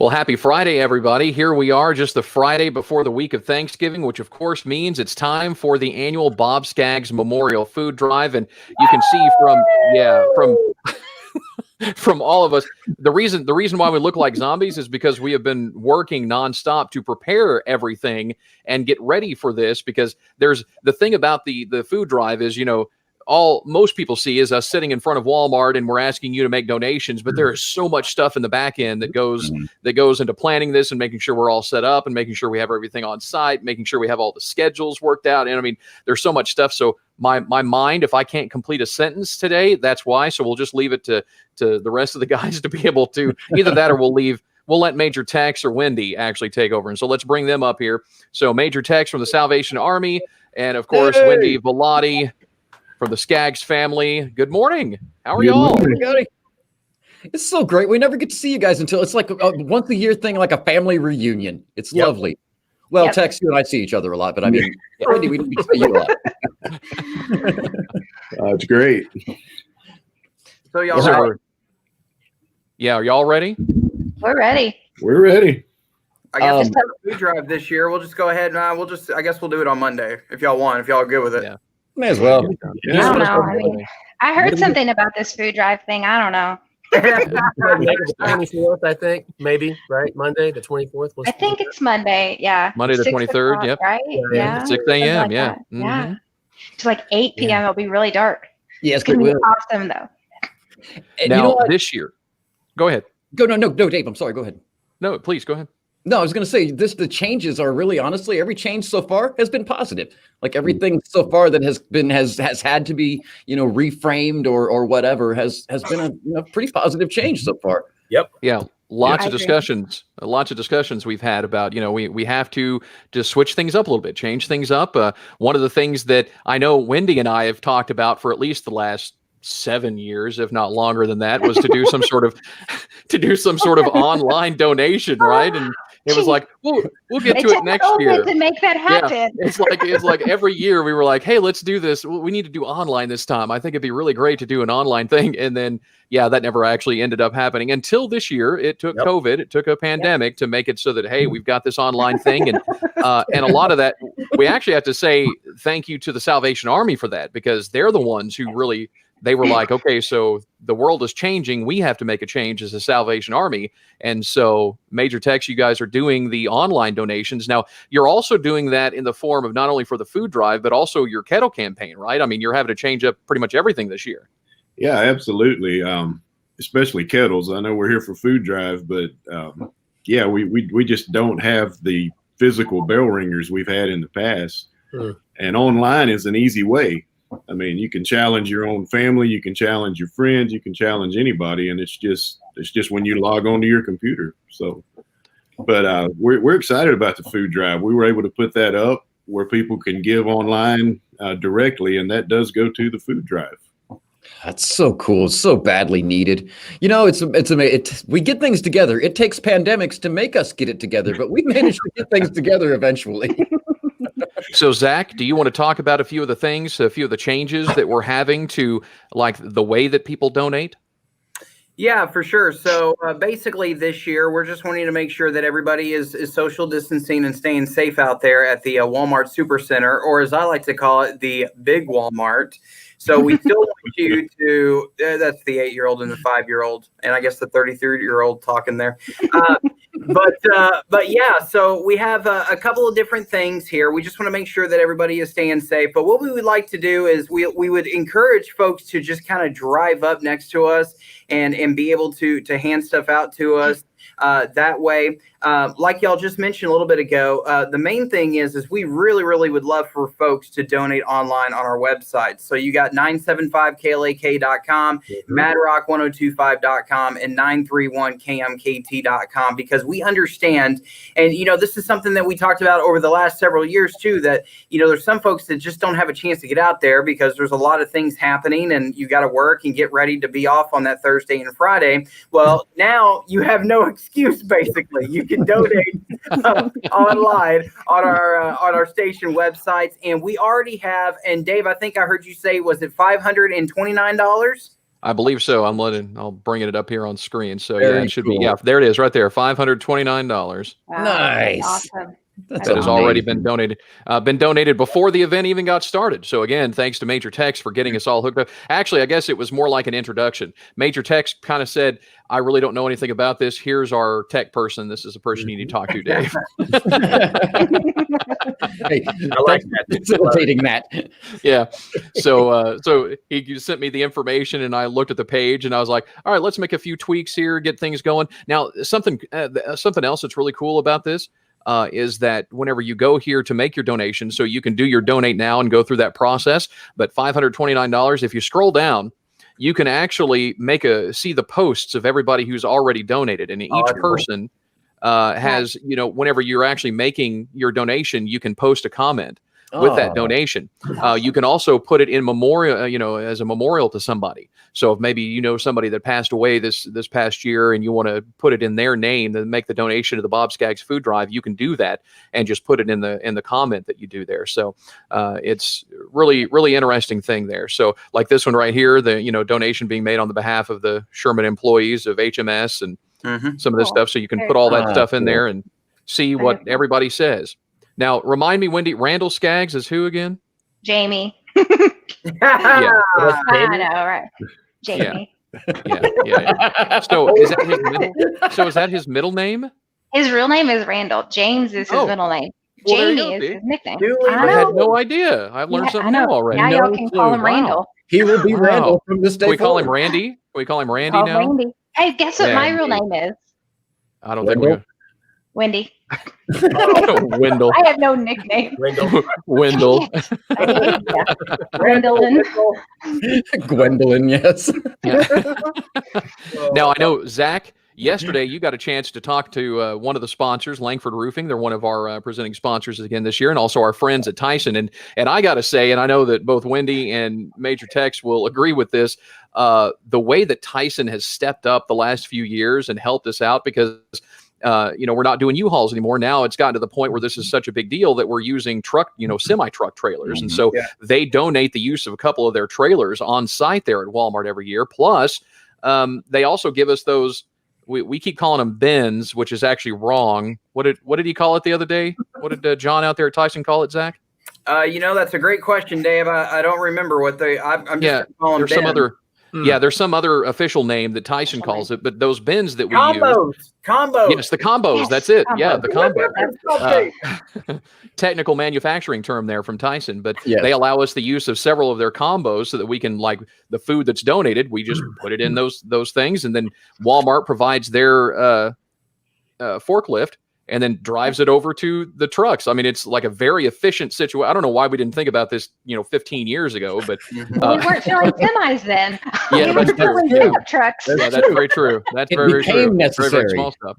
Well, happy Friday, everybody. Here we are, just the Friday before the week of Thanksgiving, which of course means it's time for the annual Bob Skaggs Memorial Food Drive. And you can see from from all of us, the reason why we look like zombies is because we have been working nonstop to prepare everything and get ready for this. Because there's the thing about the food drive is, most people see is us sitting in front of Walmart and we're asking you to make donations, but there is so much stuff in the back end that goes into planning this and making sure we're all set up and making sure we have everything on site, making sure we have all the schedules worked out. And I mean, there's so much stuff. So my mind, if I can't complete a sentence today, that's why. So we'll just leave it to the rest of the guys to be able to either that, or we'll let Major Tex or Wendy actually take over. And so let's bring them up here. So Major Tex from the Salvation Army, and of course, Wendy Velati from the Skaggs family. Good morning. How are y'all? It's so great. We never get to see you guys until it's like a once a year thing, like a family reunion. It's lovely. Well, Tex, you and I see each other a lot, but I mean, Wendy, we don't see you a lot. It's great. So y'all ready? Yeah, are y'all ready? We're ready. We're ready. I guess it's a food drive this year. We'll just go ahead and I guess we'll do it on Monday if y'all want, if y'all are good with it. Yeah. May as well. I don't know. I heard something about this food drive thing. I don't know. Maybe the 24th, I think. Maybe, right? Monday, the 24th. I think it's Monday. Yeah. Monday the 23rd. Yep. Right? Yeah. 6 a.m. Like yeah. Mm-hmm. Yeah. It's like 8 p.m. It'll be really dark. Yeah, it's going to be awesome, though. Now, this year. Go ahead. No, Dave. I'm sorry. Go ahead. No, please go ahead. No, I was going to say the changes are really, honestly, every change so far has been positive. Like everything so far that has had to be, reframed or whatever has been a pretty positive change so far. Yep. Yeah. Lots of discussions we've had about, we have to just switch things up a little bit, change things up. One of the things that I know Wendy and I have talked about for at least the last 7 years, if not longer than that, was to do some sort of online donation, right? And it was like, we'll get to it next year to make that happen. Yeah. It's like every year we were like, hey, let's do this. We need to do online this time. I think it'd be really great to do an online thing. And then, that never actually ended up happening until this year. It took COVID. It took a pandemic to make it so that, hey, we've got this online thing. And and a lot of that, we actually have to say thank you to the Salvation Army for that, because they're the ones who really, they were like, okay, so the world is changing. We have to make a change as a Salvation Army. And so Major Tex, you guys are doing the online donations. Now, you're also doing that in the form of not only for the food drive, but also your kettle campaign, right? I mean, you're having to change up pretty much everything this year. Yeah, absolutely. Especially kettles. I know we're here for food drive, but we just don't have the physical bell ringers we've had in the past. And online is an easy way. I mean, you can challenge your own family, you can challenge your friends, you can challenge anybody, and it's just when you log onto your computer. So, but we're excited about the food drive. We were able to put that up where people can give online directly, and that does go to the food drive. That's so cool. It's so badly needed. We get things together. It takes pandemics to make us get it together, but we managed to get things together eventually. So, Zach, do you want to talk about a few of the changes that we're having to, like, the way that people donate? Yeah, for sure. So basically this year, we're just wanting to make sure that everybody is social distancing and staying safe out there at the Walmart Supercenter, or as I like to call it, the big Walmart. So we still want you to, that's the 8-year-old and the 5-year-old, and I guess the 33-year-old talking there. But yeah, so we have a couple of different things here. We just want to make sure that everybody is staying safe. But what we would like to do is we would encourage folks to just kind of drive up next to us and be able to hand stuff out to us. That way, like y'all just mentioned a little bit ago, the main thing is we really, really would love for folks to donate online on our website. So you got 975klak.com, madrock1025.com, and 931kmkt.com, because we understand, and this is something that we talked about over the last several years too, that there's some folks that just don't have a chance to get out there because there's a lot of things happening and you got to work and get ready to be off on that Thursday and Friday. Well, now you have no excuse. Basically, you can donate online on our station websites, and we already have. And Dave, I think I heard you say, was it $529? I believe so. I'll bring it up here on screen. So Very it should cool. be, there it is right there. $529. Wow, Nice. Awesome. That's That has already been amazing. donated before the event even got started. So again, thanks to Major Tex for getting us all hooked up. Actually, I guess it was more like an introduction. Major Tex kind of said, I really don't know anything about this. Here's our tech person. This is the person you need to talk to, Dave. Hey, I like that. facilitating that. Yeah. So he sent me the information and I looked at the page and I was like, all right, let's make a few tweaks here, get things going. Now, something else that's really cool about this is that whenever you go here to make your donation, so you can do your donate now and go through that process, but $529, if you scroll down, you can actually see the posts of everybody who's already donated. And each person has, whenever you're actually making your donation, you can post a comment with that donation. You can also put it in memorial, as a memorial to somebody. So if maybe somebody that passed away this past year and you want to put it in their name and make the donation to the Bob Skaggs food drive, you can do that and just put it in the comment that you do there. So it's really, really interesting thing there. So like this one right here, the donation being made on the behalf of the Sherman employees of HMS and some of this stuff. So you can put all that stuff in there and see what everybody says. Now, remind me, Wendy, Randall Skaggs is who again? Jamie. Yeah. I know, right? Jamie. Yeah. So is that his middle name? His real name is Randall. James is his middle name. Well, Jamie is his nickname. I had no idea. I've learned something new already. Now y'all can call him Randall. He will be Randall from this day Can we call him forward. Randy? Can we call him Randy now? Randy. Hey, guess what my real name is? I don't think we Wendy. Wendell. I have no nickname. Wendell. Gwendolyn. Gwendolyn, yes. Now, I know, Zach, yesterday you got a chance to talk to one of the sponsors, Lankford Roofing. They're one of our presenting sponsors again this year, and also our friends at Tyson. And I got to say, and I know that both Wendy and Major Tex will agree with this, the way that Tyson has stepped up the last few years and helped us out, because we're not doing U-Hauls anymore. Now it's gotten to the point where this is such a big deal that we're using semi-truck trailers. And so they donate the use of a couple of their trailers on site there at Walmart every year. Plus, they also give us those, we keep calling them bins, which is actually wrong. What did he call it the other day? What did John out there at Tyson call it, Zach? That's a great question, Dave. I don't remember what I'm just calling them there's some other. Yeah, there's some other official name that Tyson calls it, but those bins that we use. Combos. Yes, the combos. Yes, that's it. Yeah, the combo. Technical manufacturing term there from Tyson, but they allow us the use of several of their combos so that we can, like the food that's donated, we just put it in those things, and then Walmart provides their forklift and then drives it over to the trucks. I mean, it's like a very efficient situation. I don't know why we didn't think about this, 15 years ago, but we weren't filling semis then. Yeah, we were filling pickup trucks. That's very true. That's very true. Necessary. Very, very small stuff.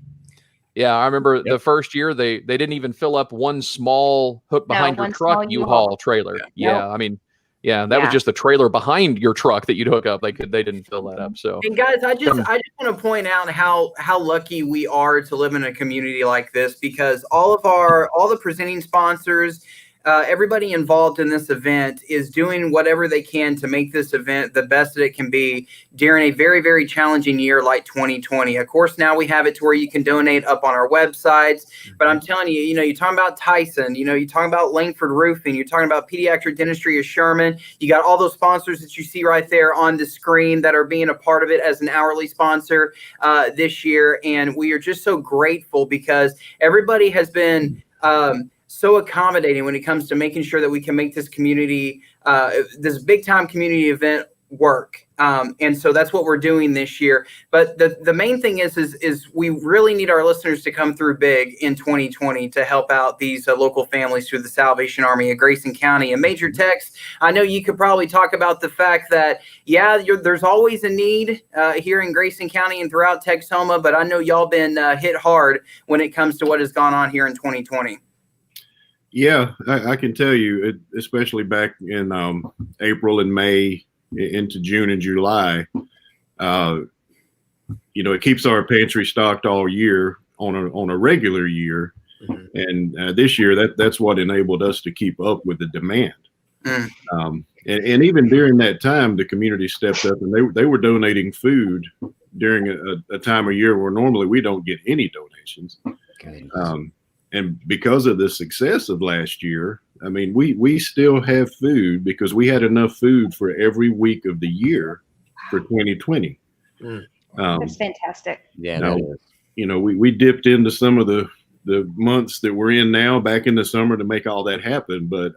Yeah, I remember the first year they didn't even fill up one small hook behind your truck U-Haul trailer. Yeah, I mean, that was just the trailer behind your truck that you'd hook up. They didn't fill that up. So, and guys, I just want to point out how lucky we are to live in a community like this, because all the presenting sponsors, everybody involved in this event is doing whatever they can to make this event the best that it can be during a very, very challenging year like 2020. Of course, now we have it to where you can donate up on our websites. But I'm telling you, you're talking about Tyson, you're talking about Lankford Roofing, you're talking about Pediatric Dentistry of Sherman. You got all those sponsors that you see right there on the screen that are being a part of it as an hourly sponsor this year. And we are just so grateful because everybody has been so accommodating when it comes to making sure that we can make this community, this big time community event work. And so that's what we're doing this year. But the main thing is we really need our listeners to come through big in 2020 to help out these local families through the Salvation Army of Grayson County. And Major Tex, I know you could probably talk about the fact that, there's always a need here in Grayson County and throughout Texoma, but I know y'all been hit hard when it comes to what has gone on here in 2020. Yeah, I can tell you, especially back in April and May into June and July, it keeps our pantry stocked all year on a regular year. And this year, that's what enabled us to keep up with the demand. And even during that time, the community stepped up and they were donating food during a time of year where normally we don't get any donations. And because of the success of last year, I mean, we still have food because we had enough food for every week of the year for 2020. That's fantastic. Yeah. Now, you know, we dipped into some of the months that we're in now back in the summer to make all that happen. But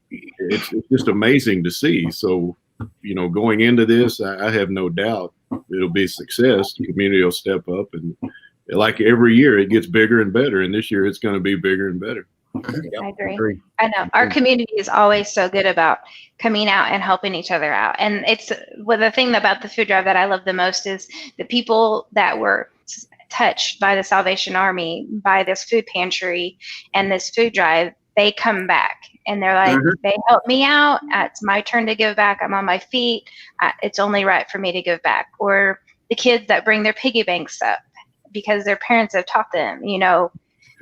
it's just amazing to see. So, you know, going into this, I have no doubt it'll be a success. The community will step up, and like every year it gets bigger and better. And this year it's going to be bigger and better. I agree. I know our community is always so good about coming out and helping each other out. And it's the thing about the food drive that I love the most is the people that were touched by the Salvation Army, by this food pantry and this food drive, they come back and they're like, they helped me out. It's my turn to give back. I'm on my feet. It's only right for me to give back. Or the kids that bring their piggy banks up because their parents have taught them, you know,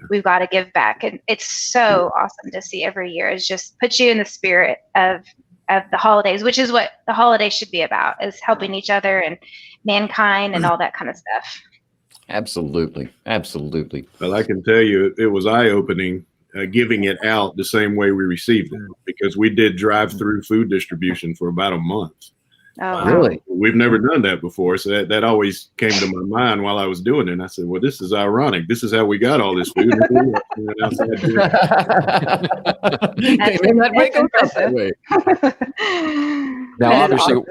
we've got to give back. And it's so awesome to see every year. It just puts you in the spirit of the holidays, which is what the holidays should be about, is helping each other and mankind and all that kind of stuff. Absolutely. Absolutely. Well, I can tell you it was eye-opening giving it out the same way we received it, because we did drive-through food distribution for about a month. Oh, Really? We've never done that before. So that always came to my mind while I was doing it. And I said, well, this is ironic. This is how we got all this food. Now, obviously,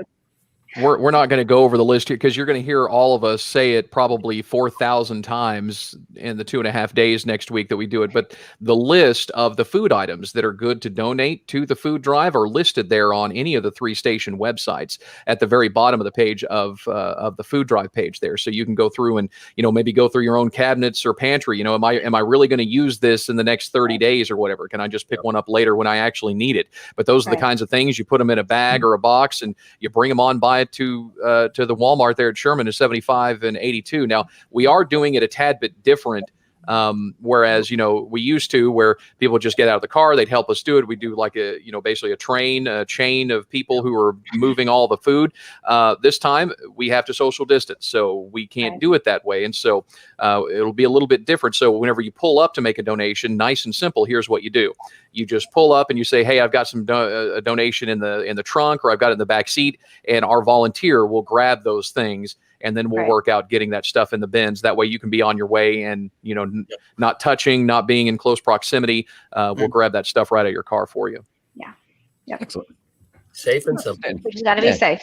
we're not going to go over the list here because you're going to hear all of us say it probably 4,000 times in the 2.5 days next week that we do it. But the list of the food items that are good to donate to the food drive are listed there on any of the 3 station websites at the very bottom of the page of the food drive page there. So you can go through and, you know, maybe go through your own cabinets or pantry. You know, am I really going to use this in the next 30 days or whatever? Can I just pick one up later when I actually need it? But those are the kinds of things you put them in a bag or a box and you bring them on by to the Walmart there at Sherman is 75 and 82. Now we are doing it a tad bit different. Whereas, you know, we used to where people just get out of the car, they'd help us do it. We do like a, you know, basically a chain of people who are moving all the food. This time we have to social distance, so we can't do it that way. And so it'll be a little bit different. So whenever you pull up to make a donation, nice and simple, here's what you do. You just pull up and you say, hey, I've got some a donation in the trunk, or I've got it in the back seat, and our volunteer will grab those things. And then we'll work out getting that stuff in the bins. That way you can be on your way and, you know, not touching, not being in close proximity. We'll grab that stuff right out of your car for you. Yeah. Yep. Excellent. Safe and simple. We just got to be safe.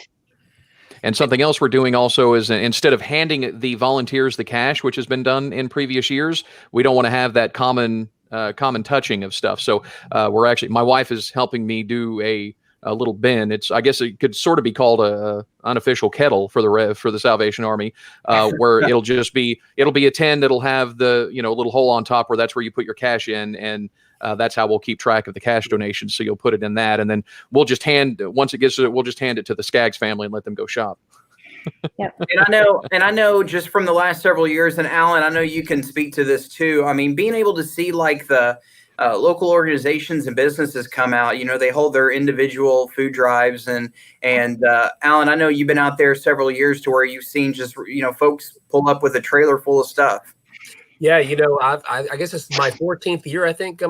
And something else we're doing also is instead of handing the volunteers the cash, which has been done in previous years, we don't want to have that common touching of stuff. So we're actually, my wife is helping me do a little bin. I guess it could sort of be called a unofficial kettle for the Salvation Army, where it'll be a tin that'll have the, you know, little hole on top where that's where you put your cash in, and that's how we'll keep track of the cash donations. So you'll put it in that, and then we'll just hand it to the Skaggs family and let them go shop. Yep. And I know just from the last several years, and Alan, I know you can speak to this too. I mean, being able to see like the local organizations and businesses come out, you know, they hold their individual food drives, and Alan, I know you've been out there several years to where you've seen just, you know, folks pull up with a trailer full of stuff. Yeah, you know, I guess it's my 14th year. I think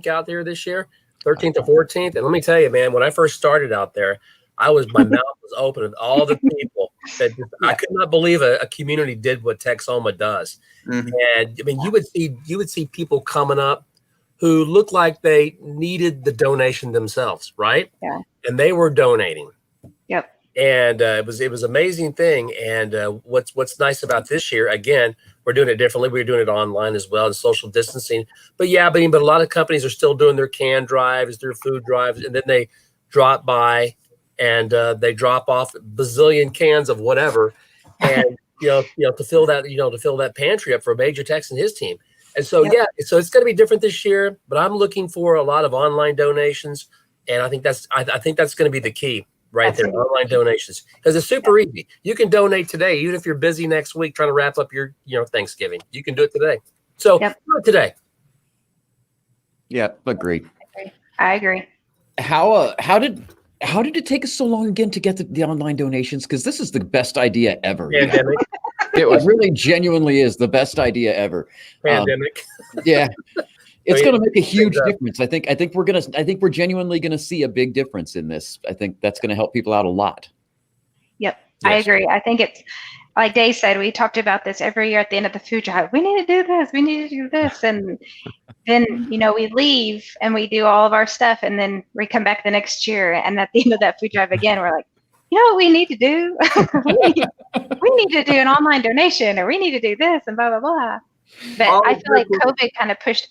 out there this year, 13th or 14th. And let me tell you, man, when I first started out there, my mouth was open with all the people that I could not believe a community did what Texoma does. Mm-hmm. And I mean, you would see people coming up who looked like they needed the donation themselves, right? Yeah. And they were donating. Yep. And it was an amazing thing. And what's nice about this year, again, we're doing it differently. We're doing it online as well, and social distancing. But a lot of companies are still doing their can drives, their food drives, and then they drop by and they drop off a bazillion cans of whatever, and to fill that pantry up for Major Tex and his team. And so, so it's going to be different this year, but I'm looking for a lot of online donations. And I think that's going to be the key right there, online donations, because it's super easy. You can donate today, even if you're busy next week trying to wrap up your, Thanksgiving. You can do it today. So do it today. Yeah, agreed. I agree. How did How did it take us so long again to get the online donations? Because this is the best idea ever. Pandemic. It really genuinely is the best idea ever. Pandemic. Yeah. It's going to make a huge Exactly. difference. I think we're genuinely going to see a big difference in this. I think that's going to help people out a lot. Yep. Yes. I agree. I think it's like Dave said, we talked about this every year at the end of the food drive. We need to do this. We need to do this. And then, we leave and we do all of our stuff. And then we come back the next year. And at the end of that food drive again, we're like, you know what we need to do? we need to do an online donation, or we need to do this and blah, blah, blah. But I feel like COVID kind of pushed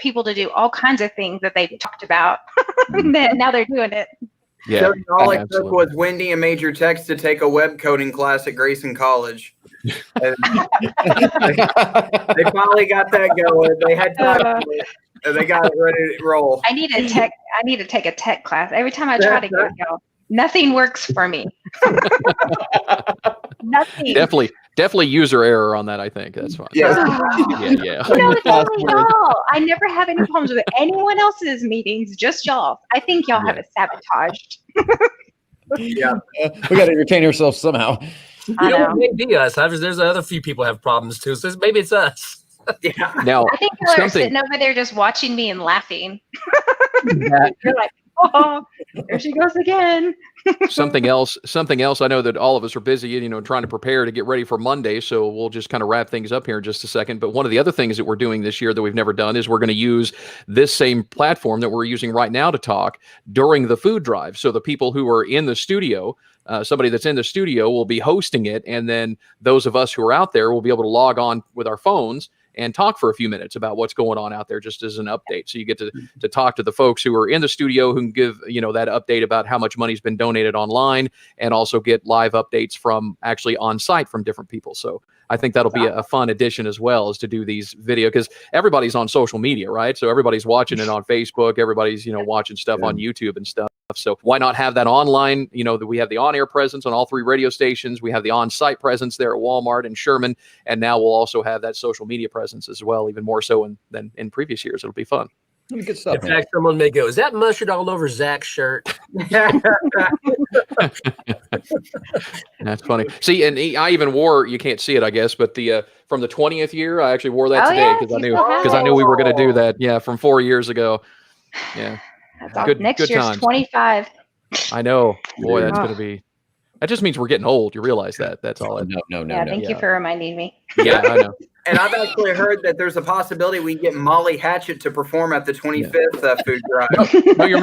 people to do all kinds of things that they talked about. Now they're doing it. Yeah, So all it took absolutely. was Wendy and Major Tex to take a web coding class at Grayson College. And they finally got that going. They had time to it, and they got it ready to roll. I need to take a tech class. Every time I try to go, nothing works for me. Nothing. Definitely user error on that. I think that's fine. Yeah. Yeah. It's only y'all. I never have any problems with anyone else's meetings, just y'all. I think y'all have it sabotaged. Yeah. We got to entertain ourselves somehow. I know. It may be us. There's other few people have problems too. So maybe it's us. Yeah. Now, I think y'all are sitting over there just watching me and laughing. That- You're like, oh, there she goes again. something else. I know that all of us are busy, trying to prepare to get ready for Monday. So we'll just kind of wrap things up here in just a second. But one of the other things that we're doing this year that we've never done is we're going to use this same platform that we're using right now to talk during the food drive. So the people who are in the studio, somebody that's in the studio will be hosting it. And then those of us who are out there will be able to log on with our phones and talk for a few minutes about what's going on out there, just as an update. So you get to talk to the folks who are in the studio who can give, that update about how much money's been donated online, and also get live updates from actually on site from different people. So I think that'll be a fun addition as well, is to do these video, because everybody's on social media, right? So everybody's watching it on Facebook. Everybody's, watching stuff on YouTube and stuff. So why not have that online? That we have the on-air presence on all 3 radio stations. We have the on-site presence there at Walmart and Sherman. And now we'll also have that social media presence as well, even more so than in previous years. It'll be fun. Good stuff. In fact, someone may go, is that mustard all over Zach's shirt? That's funny. See, and I even wore, you can't see it, I guess, but the from the 20th year, I actually wore that Oh, today yeah, because you still have I it. knew we were going to do that. Yeah, from 4 years ago. Yeah. That's all. Next good year's times. 25. I know. Boy, that's Oh. going to be. That just means we're getting old. You realize that? That's all. No. Yeah, thank you for reminding me. Yeah, I know. And I've actually heard that there's a possibility we can get Molly Hatchet to perform at the 25th food drive. No, you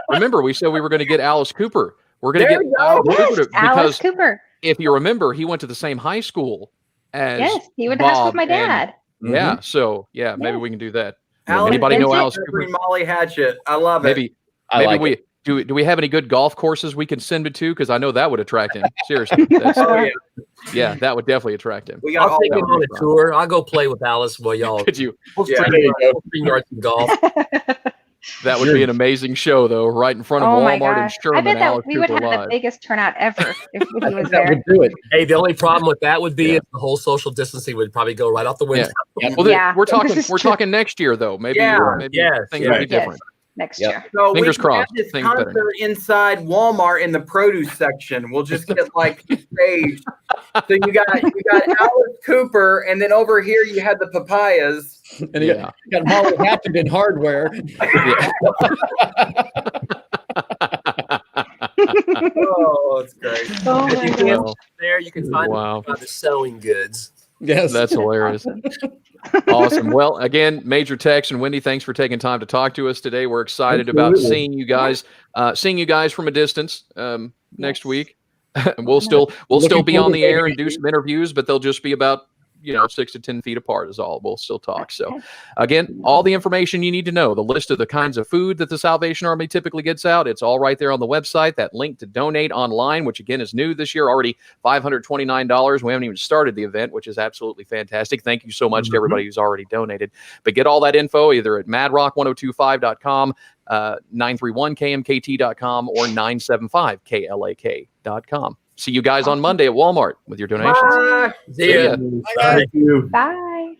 remember we said we were going to get Alice Cooper. We're going to There get you go. Alice Yes, Cooper Alice because Cooper. if you remember, he went to the same high school as Yes, he went to high school with Bob my and- dad. Yeah, so maybe Yeah. we can do that. Alice Anybody know Vincent? Alice Cooper? Molly Hatchet. I love it. Maybe I like we do we have any good golf courses we can send it to? Because I know that would attract him. Seriously. Oh, Yeah, that would definitely attract him. We got I'll all take that. him on a tour. I'll go play with Alice while y'all. Could you? We'll Yeah. stream yards and golf. That would be an amazing show, though, right in front of Oh my Walmart and gosh. I Sherman. bet that Alice we would Cooper have the live. biggest turnout ever if he was That there. would do it. Hey, the only problem with that would be if the whole social distancing would probably go right off the window. Well, then, Yeah, we're this is true. talking next year, though. Maybe, Yeah. maybe Yes, things yes. will be different. Next Yep. year. So Fingers we can crossed. have this Things better. concert inside Walmart in the produce section. We'll just get like stage. So you got Alice Cooper, and then over here you had the papayas. And you got Molly Hatchet in hardware. Oh, it's great. Oh If my you God. can't there, you can find Wow. the sewing goods. Yes. That's hilarious. Awesome. Well, again, Major Tex and Wendy, thanks for taking time to talk to us today. We're excited about seeing you guys from a distance next week. We'll still be on the air and do some interviews, but they'll just be about 6 to 10 feet apart is all. We'll still talk. So again, all the information you need to know, the list of the kinds of food that the Salvation Army typically gets out, it's all right there on the website. That link to donate online, which again is new this year, already $529. We haven't even started the event, which is absolutely fantastic. Thank you so much to everybody who's already donated. But get all that info either at madrock1025.com, 931kmkt.com, or 975klak.com. See you guys on Monday at Walmart with your donations. Bye. See ya. Thank you. Bye.